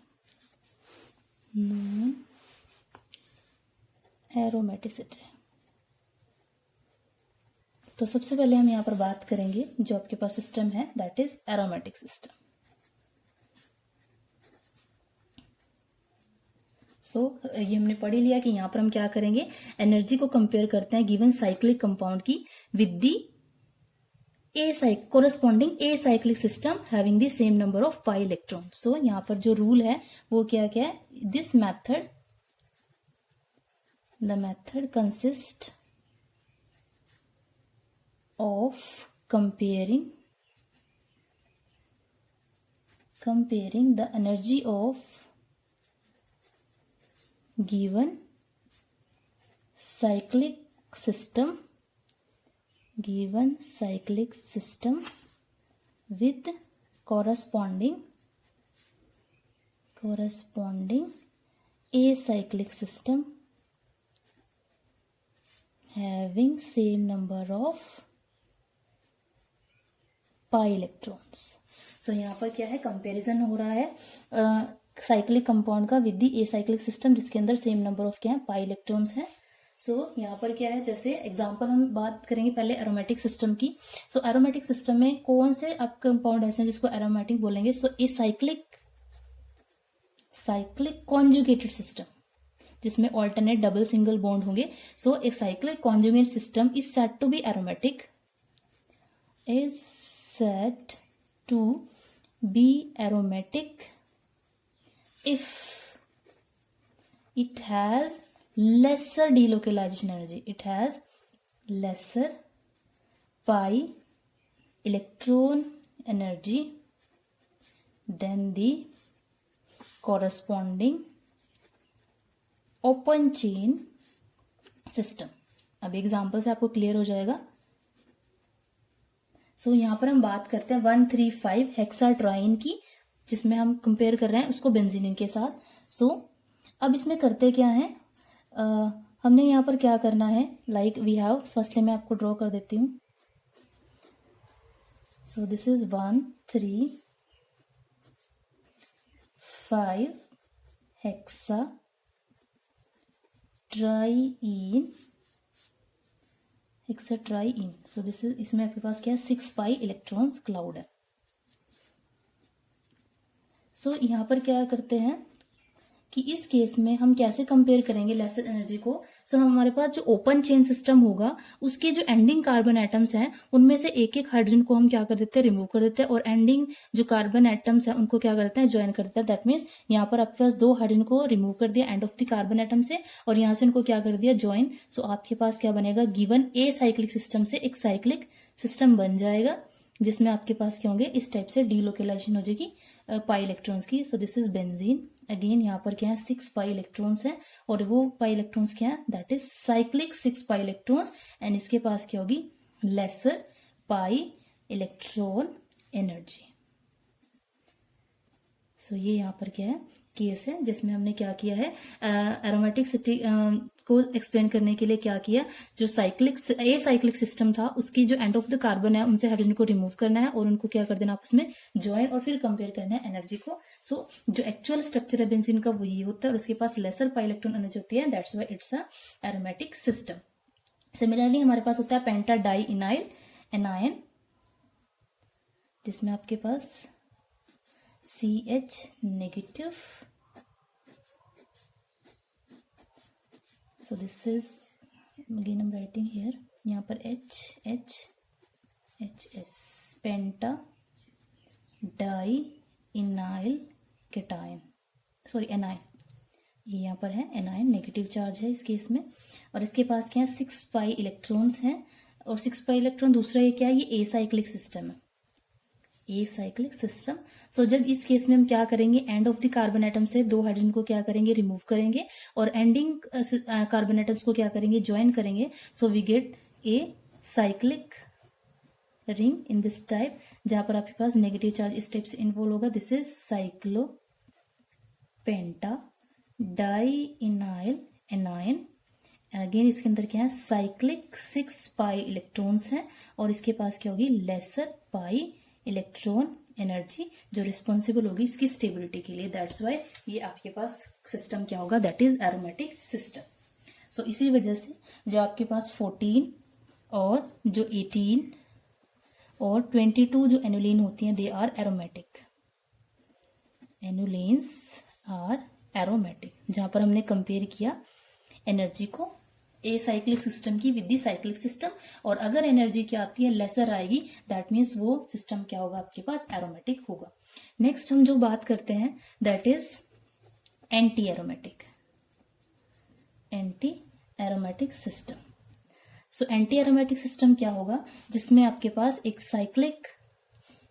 Non-aromaticity। तो सबसे पहले हम यहाँ पर बात करेंगे जो आपके पास सिस्टम है दैट इज एरोमेटिक सिस्टम। ये हमने पढ़ ही लिया कि यहाँ पर हम क्या करेंगे, एनर्जी को कंपेयर करते हैं गिवन साइक्लिक कंपाउंड की with the corresponding acyclic system having the same number of pi electron। सो यहाँ पर जो रूल है वो क्या है, this method, the method consists of comparing the energy of given cyclic system with corresponding acyclic system having same number of pi electrons। सो यहाँ पर क्या है, कंपैरिजन हो रहा है साइक्लिक कंपाउंड का विद दी एसाइक्लिक सिस्टम जिसके अंदर सेम नंबर ऑफ क्या है, पाई इलेक्ट्रॉन्स है। सो यहाँ पर क्या है, जैसे एग्जांपल हम बात करेंगे पहले एरोमेटिक सिस्टम की। सो एरोमेटिक सिस्टम में कौन से अब कंपाउंड ऐसे हैं जिसको एरोमेटिक बोलेंगे? So a cyclic conjugated system, जिसमें ऑल्टरनेट डबल सिंगल बॉन्ड होंगे। सो एक cyclic conjugate system is said to be aromatic, is said to be aromatic if it has lesser delocalization energy. It has lesser pi electron energy than the corresponding open chain system. अब example से आपको clear हो जाएगा। सो यहां पर हम बात करते हैं 135 हेक्साट्राइन की, जिसमें हम कंपेयर कर रहे हैं उसको बेंजीन के साथ। सो अब इसमें करते क्या है, हमने यहाँ पर क्या करना है, लाइक वी हैव, फर्स्टली मैं आपको ड्रॉ कर देती हूँ। So this is 135 hexa triene, so this is, इसमें आपके पास क्या है, 6 पाई इलेक्ट्रॉन्स क्लाउड है। सो यहाँ पर क्या करते हैं कि इस केस में हम कैसे कंपेयर करेंगे लेसर एनर्जी को। सो हमारे पास जो ओपन चेन सिस्टम होगा, उसके जो एंडिंग कार्बन एटम्स हैं उनमें से एक एक हाइड्रोजन को हम क्या कर देते हैं, रिमूव कर देते हैं, और एंडिंग जो कार्बन एटम्स हैं उनको क्या करते हैं, ज्वाइन कर देते हैं। दैट मीन्स यहाँ पर आपके पास 2 हाइड्रोजन को रिमूव कर दिया end of the carbon atom से, और यहाँ से उनको क्या कर दिया, ज्वाइन। सो आपके पास क्या बनेगा, गिवन ए साइक्लिक सिस्टम से एक साइक्लिक सिस्टम बन जाएगा, जिसमें आपके पास क्या होंगे, इस टाइप से डीलोकेलाइजेशन हो जाएगी पाई इलेक्ट्रॉन्स की। सो दिस इज बेंजीन। अगेन यहाँ पर क्या है, 6 पाई इलेक्ट्रॉन्स है, और वो पाई इलेक्ट्रॉन्स क्या है, that is cyclic 6 pi electrons, and इसके पास क्या होगी, लेसर पाई इलेक्ट्रॉन एनर्जी। सो ये यहाँ पर क्या है, केस है जिसमें हमने क्या किया है, एरोमेटिक सिटी को एक्सप्लेन करने के लिए क्या किया, जो ए साइक्लिक सिस्टम था उसकी जो एंड ऑफ द कार्बन है उनसे हाइड्रोजन को रिमूव करना है और उनको क्या कर देना आपस में ज्वाइन, और फिर कंपेयर करना है एनर्जी को। सो जो एक्चुअल स्ट्रक्चर है बेंजीन का वही होता है, और उसके पास लेसर पाई इलेक्ट्रॉन एनर्जी होती है, that's why it's a aromatic system. Similarly हमारे पास होता है पेंटा डाई इनाइल एनायन, जिसमें आपके पास CH negative, so this is again I'm writing here, यहाँ पर HHHS पेंटा डाई इनाइल केटायन, सॉरी एनायन, ये यहाँ पर है एनायन, नेगेटिव चार्ज है इस केस में, और इसके पास क्या है, 6 पाई इलेक्ट्रॉन्स हैं, और 6 पाई इलेक्ट्रॉन दूसरा ये क्या है, ये ए साइक्लिक सिस्टम है, ए साइक्लिक सिस्टम। सो जब इस केस में हम क्या करेंगे, end of the carbon atom से 2 हाइड्रोजन को क्या करेंगे, रिमूव करेंगे, और एंडिंग कार्बन एटम्स को क्या करेंगे, ज्वाइन करेंगे। So we get a cyclic ring in this type, जहां पर आपके पास नेगेटिव चार्ज इस टाइप से इन्वॉल्व होगा। This is cyclo penta di enyl anion, again इसके अंदर क्या है, साइक्लिक 6 पाई इलेक्ट्रॉन्स हैं, और इसके पास क्या होगी, लेसर पाई इलेक्ट्रॉन एनर्जी, जो रिस्पॉन्सिबल होगी इसकी स्टेबिलिटी के लिए। दैट्स वाई ये आपके पास सिस्टम क्या होगा, दैट इज एरोमेटिक सिस्टम। सो इसी वजह से जो आपके पास 14 और जो 18 और 22 जो एनुलिन होती हैं, they are aromatic, annulenes are aromatic, जहां पर हमने कंपेयर किया एनर्जी को ए साइक्लिक सिस्टम की विद दी साइक्लिक सिस्टम, और अगर एनर्जी क्या आती है, लेसर आएगी, दैट मीन्स वो सिस्टम क्या होगा, आपके पास एरोमेटिक होगा। नेक्स्ट हम जो बात करते हैं that is anti aromatic, anti aromatic system. So anti aromatic system क्या होगा, जिसमें आपके पास एक साइक्लिक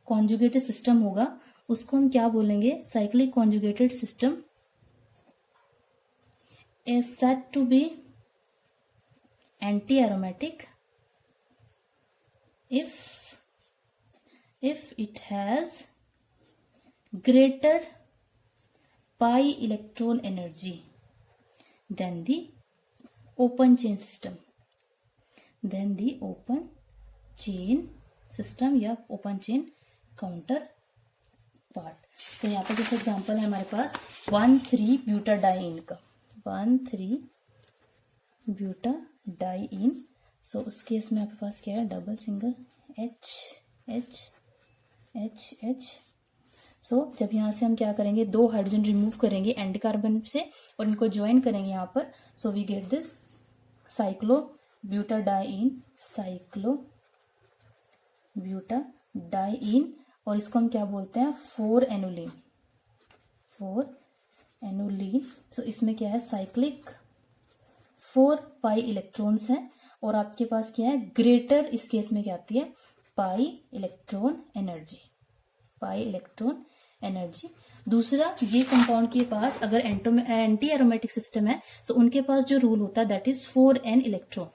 कॉन्जुगेटेड सिस्टम होगा, उसको हम क्या बोलेंगे, cyclic conjugated system is said to be anti-aromatic if it has greater pi electron energy than the open chain system, या open chain counterpart। तो यहाँ पर जैसे एग्जांपल है हमारे पास 1,3-ब्यूटाडाइन का, 1,3 ब्यूटाडाइइन। सो उस केस में आपके पास क्या है, double single H H H H। So जब यहाँ से हम क्या करेंगे, 2 हाइड्रोजन रिमूव करेंगे एंड कार्बन से और इनको ज्वाइन करेंगे यहाँ पर। So we get this cyclo butadiene, cyclo butadiene. और इसको हम क्या बोलते हैं, 4 एनुलीन, 4 एनुलीन। सो इसमें क्या है, साइक्लिक 4 पाई इलेक्ट्रॉन्स हैं और आपके पास क्या है, ग्रेटर इस केस में क्या आती है, pi electron energy, pi electron energy. दूसरा, ये कंपाउंड के पास अगर एंटी एरोमेटिक सिस्टम है तो उनके पास जो रूल होता है that is 4n electron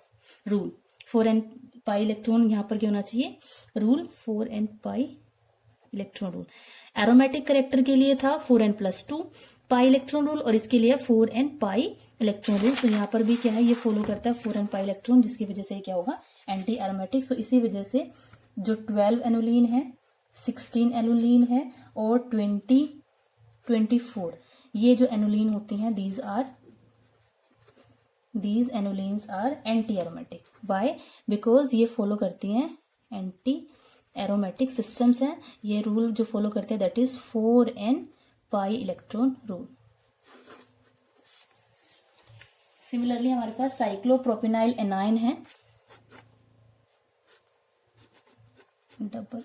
rule. 4n pi electron यहाँ पर क्या होना चाहिए, रूल 4n पाई इलेक्ट्रॉन रूल। एरोमेटिक करेक्टर के लिए था 4n+2 पाई इलेक्ट्रॉन रूल और इसके लिए 4n पाई इलेक्ट्रॉन रूल। तो यहाँ पर भी क्या है, ये फॉलो करता है 4n पाई इलेक्ट्रॉन, जिसकी वजह से क्या होगा, एंटी एरोमेटिक। सो इसी वजह से जो 12 एनुलीन है, 16 एनुलीन है और 24 ये जो एनुलीन होती हैं, these annulenes are anti aromatic. Why? Because ये फॉलो करती हैं एंटी एरोमेटिक सिस्टम्स हैं। ये रूल जो फॉलो करते हैं that is 4n pi electron rule. Similarly हमारे पास साइक्लोप्रोपिनाइल एनाइन है, डबल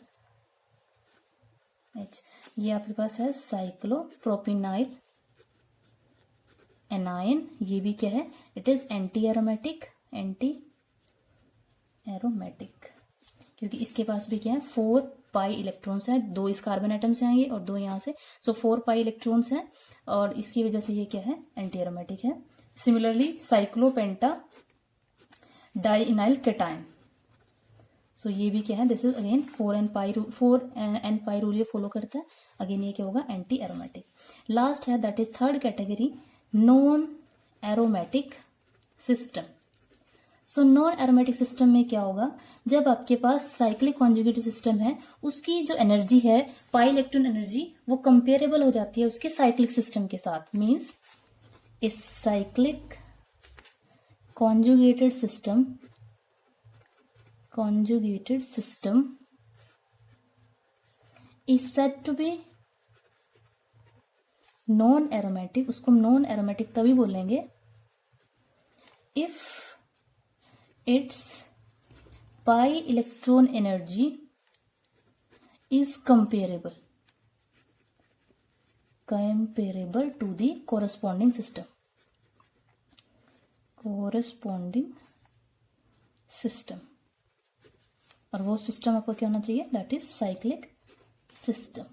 H। ये आपके पास है साइक्लोप्रोपिनाइल एनाइन। ये भी क्या है, it is anti aromatic, anti aromatic, क्योंकि इसके पास भी क्या है, 4 पाई इलेक्ट्रॉन्स हैं, 2 इस कार्बन एटम से आएंगे और 2 यहाँ से। सो 4 पाई इलेक्ट्रॉन्स हैं और इसकी वजह से ये क्या है, एंटी एरोमेटिक है। Similarly cyclopenta dienyl cation. So ये भी क्या है, this is again 4n pi rule ये फॉलो करता है। अगेन ये क्या होगा, एंटी एरोमेटिक। लास्ट है that is third category, non aromatic system. So non aromatic system में क्या होगा, जब आपके पास साइक्लिक कॉन्जुगेटेड सिस्टम है, उसकी जो एनर्जी है, पाई इलेक्ट्रॉन एनर्जी, वो कंपेरेबल हो जाती है उसके साइक्लिक सिस्टम के साथ। मींस इस cyclic conjugated system is said to be non aromatic. उसको हम नॉन एरोमेटिक तभी बोलेंगे if its pi electron energy is comparable to the corresponding system। और वो सिस्टम आपको क्या होना चाहिए, that is cyclic system.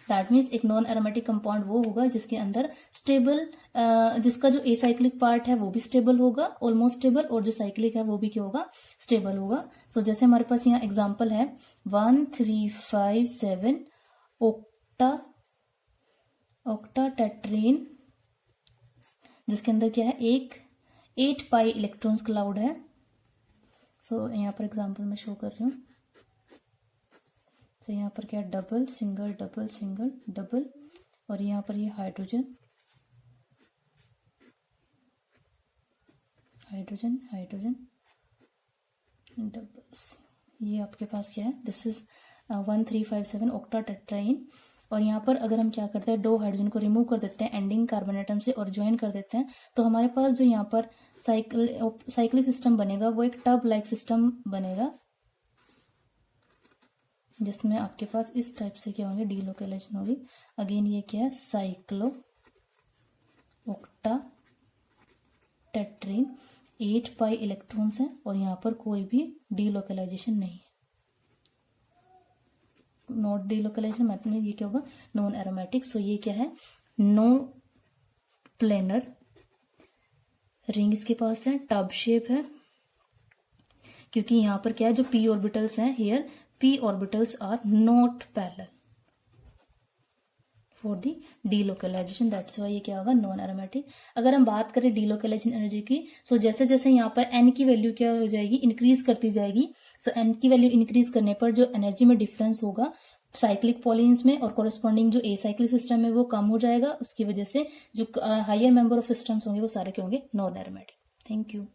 That means एक नॉन एरोमेटिक कंपाउंड वो होगा जिसके अंदर स्टेबल, जिसका जो एसाइक्लिक पार्ट है वो भी स्टेबल होगा, ऑलमोस्ट स्टेबल, और जो साइक्लिक है वो भी क्या होगा, स्टेबल होगा। सो जैसे हमारे पास यहाँ एग्जांपल है 1357 ऑक्टा टेट्रेन, जिसके अंदर क्या है, एक 8 पाई इलेक्ट्रॉन्स क्लाउड है। सो यहाँ पर एग्जांपल में शो कर रही हूँ। तो यहाँ पर क्या है, double single double single double, और यहाँ पर ये हाइड्रोजन हाइड्रोजन हाइड्रोजन डबल्स। ये आपके पास क्या है, दिस इज 1357 ऑक्टा टेट्राइन। और यहाँ पर अगर हम क्या करते हैं, 2 हाइड्रोजन को रिमूव कर देते हैं एंडिंग कार्बन एटम से और ज्वाइन कर देते हैं, तो हमारे पास जो यहाँ पर साइक्लिक सिस्टम बनेगा वो एक टब लाइक सिस्टम बनेगा, जिसमें आपके पास इस टाइप से क्या होंगे, डीलोकेलाइजेशन होगी। अगेन ये क्या है, साइक्लो ऑक्टा टेट्रीन, 8 पाई इलेक्ट्रॉन्स हैं और यहाँ पर कोई भी डीलोकेलाइजेशन नहीं है, नॉट डीलोकेलाइजेशन, मतलब ये क्या होगा, नॉन एरोमेटिक। सो ये क्या है, नो प्लेनर रिंग इसके पास है, टब शेप है, क्योंकि यहाँ पर क्या है, जो पी ऑर्बिटल्स हैं here, p orbitals are not parallel for the delocalization, that's why ये क्या होगा, नॉन एरोमेटिक। अगर हम बात करें डीलोकेलाइजेशन एनर्जी की, सो जैसे जैसे यहाँ पर n की वैल्यू क्या हो जाएगी, इंक्रीज करती जाएगी। सो n की वैल्यू इंक्रीज करने पर जो एनर्जी में डिफरेंस होगा साइक्लिक पॉलीन्स में और कोरस्पॉन्डिंग जो एसाइक्लिक सिस्टम है वो कम हो जाएगा। उसकी वजह से जो हायर मेंबर ऑफ सिस्टम्स होंगे वो सारे क्या होंगे, नॉन एरोमेटिक। Thank you.